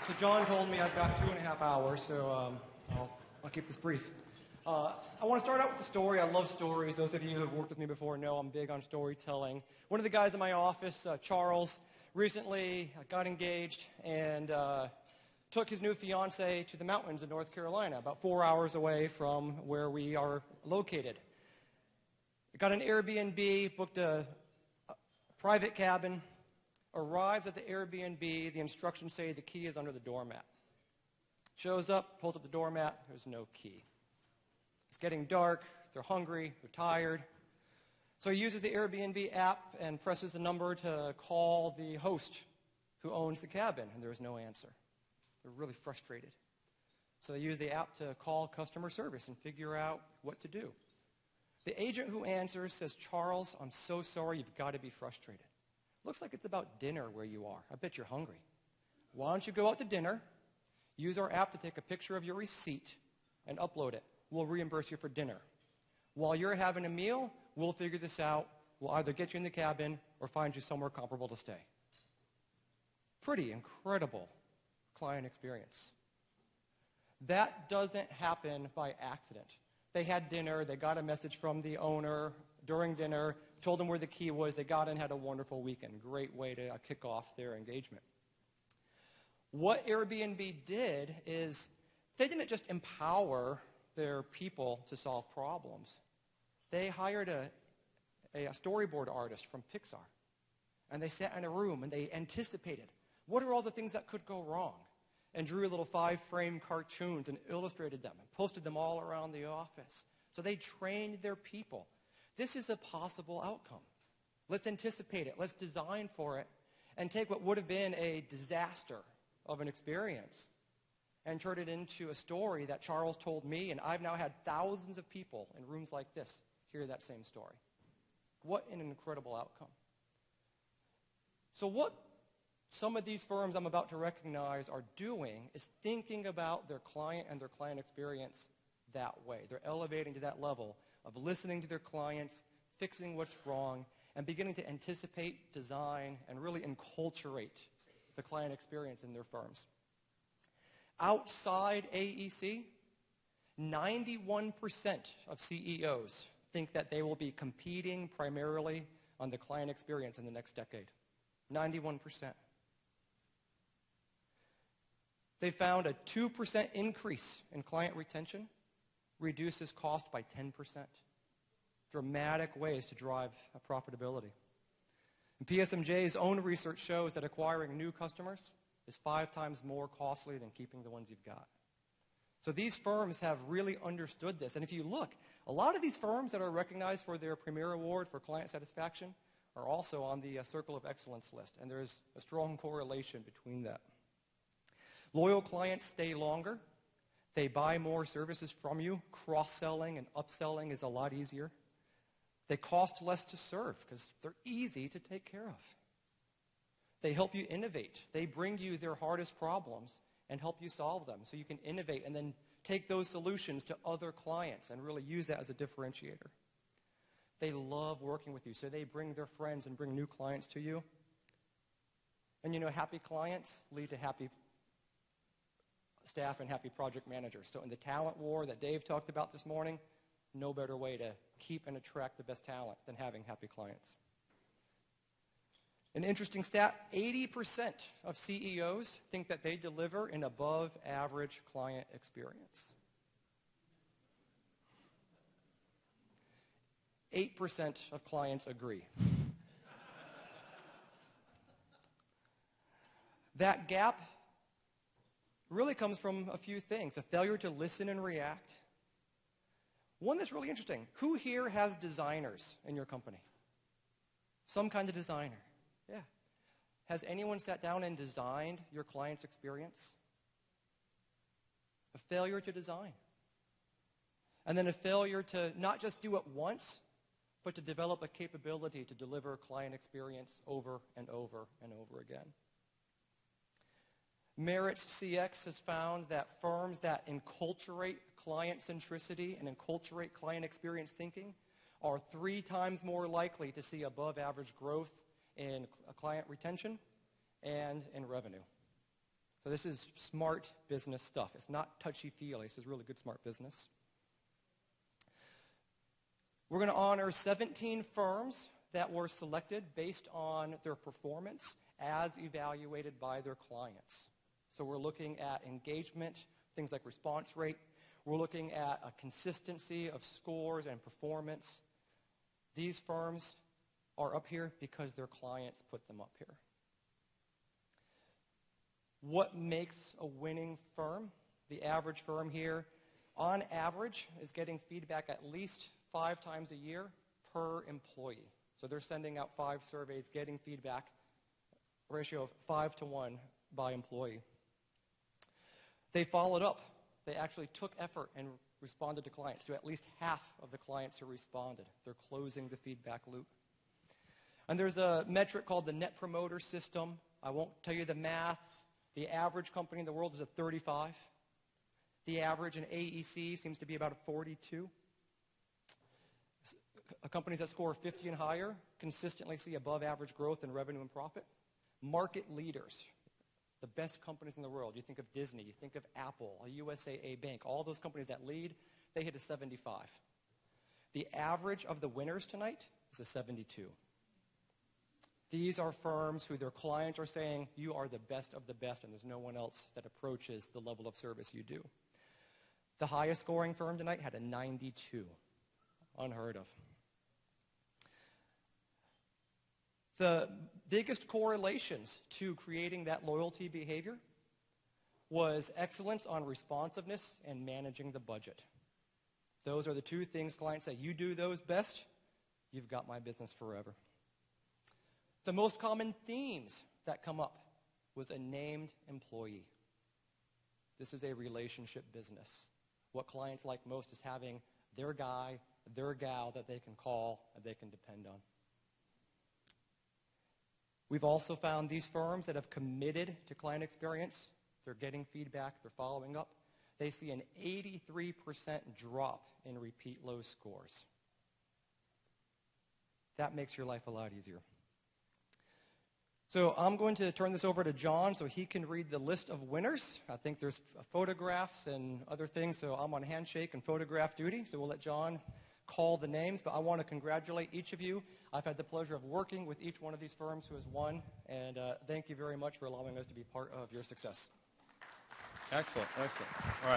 So John told me I've got 2.5 hours, so I'll keep this brief. I want to start out with a story. I love stories. Those of you who have worked with me before know I'm big on storytelling. One of the guys in my office, Charles, recently got engaged and took his new fiancée to the mountains in North Carolina, about 4 hours away from where we are located. Got an Airbnb, booked a private cabin, arrives at the Airbnb, the instructions say the key is under the doormat. Shows up, pulls up the doormat, there's no key. It's getting dark, they're hungry, they're tired. So he uses the Airbnb app and presses the number to call the host who owns the cabin, and there's no answer. They're really frustrated. So they use the app to call customer service and figure out what to do. The agent who answers says, "Charles, I'm so sorry, you've got to be frustrated. Looks like it's about dinner where you are. I bet you're hungry. Why don't you go out to dinner, use our app to take a picture of your receipt, and upload it. We'll reimburse you for dinner. While you're having a meal, we'll figure this out. We'll either get you in the cabin or find you somewhere comparable to stay." Pretty incredible client experience. That doesn't happen by accident. They had dinner, they got a message from the owner during dinner, told them where the key was, they got in, had a wonderful weekend. Great way to kick off their engagement. What Airbnb did is they didn't just empower their people to solve problems. They hired a storyboard artist from Pixar. And they sat in a room and they anticipated, what are all the things that could go wrong? And drew little 5-frame cartoons and illustrated them and posted them all around the office. So they trained their people. This is a possible outcome. Let's anticipate it. Let's design for it and take what would have been a disaster of an experience and turn it into a story that Charles told me, and I've now had thousands of people in rooms like this hear that same story. What an incredible outcome. So what some of these firms I'm about to recognize are doing is thinking about their client and their client experience that way. They're elevating to that level of listening to their clients, fixing what's wrong, and beginning to anticipate, design, and really enculturate the client experience in their firms. Outside AEC, 91% of CEOs think that they will be competing primarily on the client experience in the next decade. 91%. They found a 2% increase in client retention reduces cost by 10%. Dramatic ways to drive profitability. And PSMJ's own research shows that acquiring new customers is 5 times more costly than keeping the ones you've got. So these firms have really understood this. And if you look, a lot of these firms that are recognized for their Premier Award for client satisfaction are also on the Circle of Excellence list. And there's a strong correlation between that. Loyal clients stay longer. They buy more services from you. Cross-selling and upselling is a lot easier. They cost less to serve because they're easy to take care of. They help you innovate. They bring you their hardest problems and help you solve them so you can innovate and then take those solutions to other clients and really use that as a differentiator. They love working with you, so they bring their friends and bring new clients to you. And you know, happy clients lead to happy staff and happy project managers. So in the talent war that Dave talked about this morning, no better way to keep and attract the best talent than having happy clients. An interesting stat, 80% of CEOs think that they deliver an above average client experience. 8% of clients agree. That gap really comes from a few things. A failure to listen and react. One that's really interesting. Who here has designers in your company? Some kind of designer. Yeah. Has anyone sat down and designed your client's experience? A failure to design. And then a failure to not just do it once, but to develop a capability to deliver client experience over and over and over again. Merit's CX has found that firms that enculturate client centricity and enculturate client experience thinking are 3 times more likely to see above average growth in client retention and in revenue. So this is smart business stuff. It's not touchy-feely. This is really good smart business. We're going to honor 17 firms that were selected based on their performance as evaluated by their clients. So we're looking at engagement, things like response rate. We're looking at a consistency of scores and performance. These firms are up here because their clients put them up here. What makes a winning firm? The average firm here, on average, is getting feedback at least 5 times a year per employee. So they're sending out 5 surveys, getting feedback, a ratio of 5 to 1 by employee. They followed up. They actually took effort and responded to clients, to at least half of the clients who responded. They're closing the feedback loop. And there's a metric called the Net Promoter System. I won't tell you the math. The average company in the world is a 35. The average in AEC seems to be about a 42. Companies that score 50 and higher consistently see above average growth in revenue and profit. Market leaders, the best companies in the world. You think of Disney, you think of Apple, a USAA Bank, all those companies that lead, they hit a 75. The average of the winners tonight is a 72. These are firms who their clients are saying, you are the best of the best, and there's no one else that approaches the level of service you do. The highest scoring firm tonight had a 92. Unheard of. The biggest correlations to creating that loyalty behavior was excellence on responsiveness and managing the budget. Those are the 2 things clients say, you do those best, you've got my business forever. The most common themes that come up was a named employee. This is a relationship business. What clients like most is having their guy, their gal that they can call and they can depend on. We've also found these firms that have committed to client experience, they're getting feedback, they're following up, they see an 83% drop in repeat low scores. That makes your life a lot easier. So I'm going to turn this over to John so he can read the list of winners. I think there's photographs and other things, so I'm on handshake and photograph duty, so we'll let John call the names, but I want to congratulate each of you. I've had the pleasure of working with each one of these firms who has won, and thank you very much for allowing us to be part of your success. Excellent, excellent. All right.